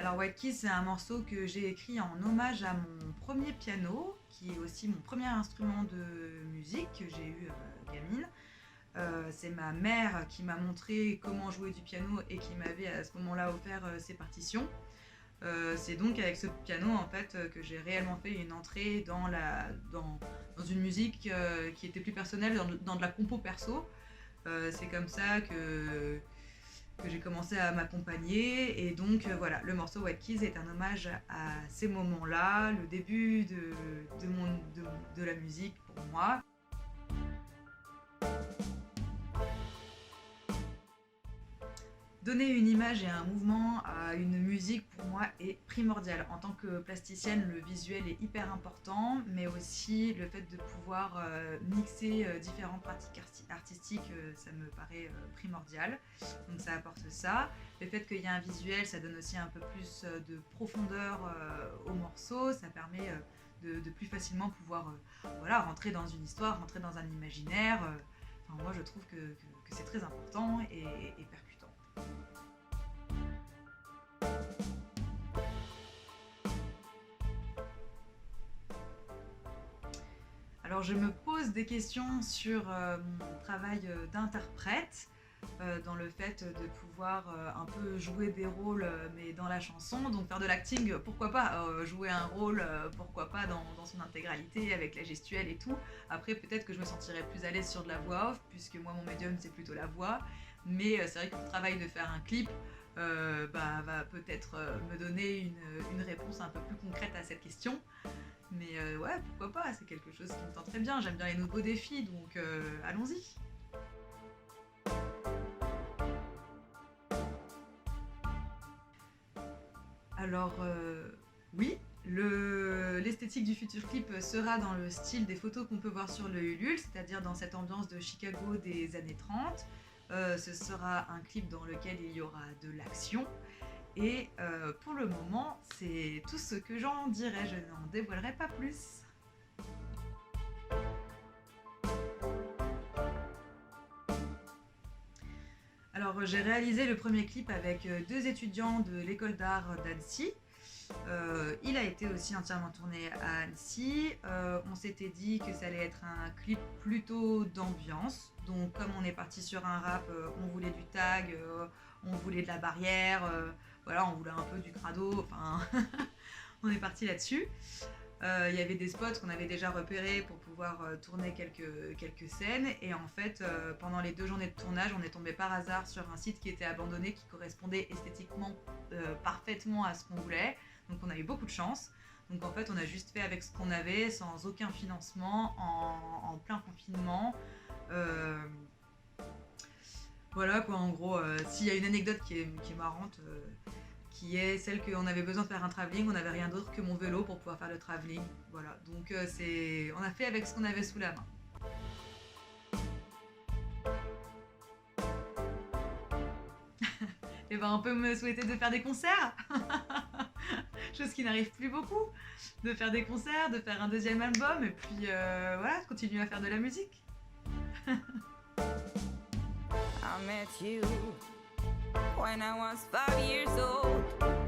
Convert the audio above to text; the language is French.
Alors White Keys, c'est un morceau que j'ai écrit en hommage à mon premier piano, qui est aussi mon premier instrument de musique que j'ai eu gamine. C'est ma mère qui m'a montré comment jouer du piano et qui m'avait à ce moment-là offert ses partitions. C'est donc avec ce piano en fait que j'ai réellement fait une entrée dans une musique qui était plus personnelle, dans de la compo perso. C'est comme ça que j'ai commencé à m'accompagner et donc voilà, le morceau White Keys est un hommage à ces moments-là, le début de la musique pour moi. Donner une image et un mouvement à une musique, pour moi, est primordial. En tant que plasticienne, le visuel est hyper important, mais aussi le fait de pouvoir mixer différentes pratiques artistiques, ça me paraît primordial. Donc ça apporte ça. Le fait qu'il y ait un visuel, ça donne aussi un peu plus de profondeur au morceau. Ça permet de plus facilement pouvoir voilà, rentrer dans une histoire, rentrer dans un imaginaire. Enfin, moi, je trouve que c'est très important et percutant. Alors je me pose des questions sur mon travail d'interprète, dans le fait de pouvoir un peu jouer des rôles mais dans la chanson, donc faire de l'acting, pourquoi pas, jouer un rôle, pourquoi pas dans son intégralité avec la gestuelle et tout. Après peut-être que je me sentirais plus à l'aise sur de la voix off, puisque moi mon médium c'est plutôt la voix, mais c'est vrai que le travail de faire un clip va peut-être me donner une réponse un peu plus concrète à cette question. Mais ouais, pourquoi pas, c'est quelque chose qui me tente très bien. J'aime bien les nouveaux défis, donc allons-y. Alors oui, l'esthétique du futur clip sera dans le style des photos qu'on peut voir sur le Ulule, c'est-à-dire dans cette ambiance de Chicago des années 30. Ce sera un clip dans lequel il y aura de l'action. Et pour le moment, c'est tout ce que j'en dirai, je n'en dévoilerai pas plus. Alors j'ai réalisé le premier clip avec deux étudiants de l'école d'art d'Annecy. Il a été aussi entièrement tourné à Annecy. On s'était dit que ça allait être un clip plutôt d'ambiance. Donc comme on est parti sur un rap, on voulait du tag, on voulait de la barrière, voilà, on voulait un peu du crado, enfin on est parti là-dessus. Il y avait des spots qu'on avait déjà repérés pour pouvoir tourner quelques scènes et en fait pendant les 2 journées de tournage on est tombé par hasard sur un site qui était abandonné qui correspondait esthétiquement parfaitement à ce qu'on voulait, donc on a eu beaucoup de chance. Donc en fait on a juste fait avec ce qu'on avait sans aucun financement en plein confinement. Voilà quoi, en gros, s'il y a une anecdote qui est marrante, qui est celle qu'on avait besoin de faire un travelling, on n'avait rien d'autre que mon vélo pour pouvoir faire le travelling. Voilà, donc on a fait avec ce qu'on avait sous la main. Et ben on peut me souhaiter de faire des concerts, chose qui n'arrive plus beaucoup, de faire des concerts, de faire un deuxième album et puis voilà, de continuer à faire de la musique. I met you when I was 5 years old.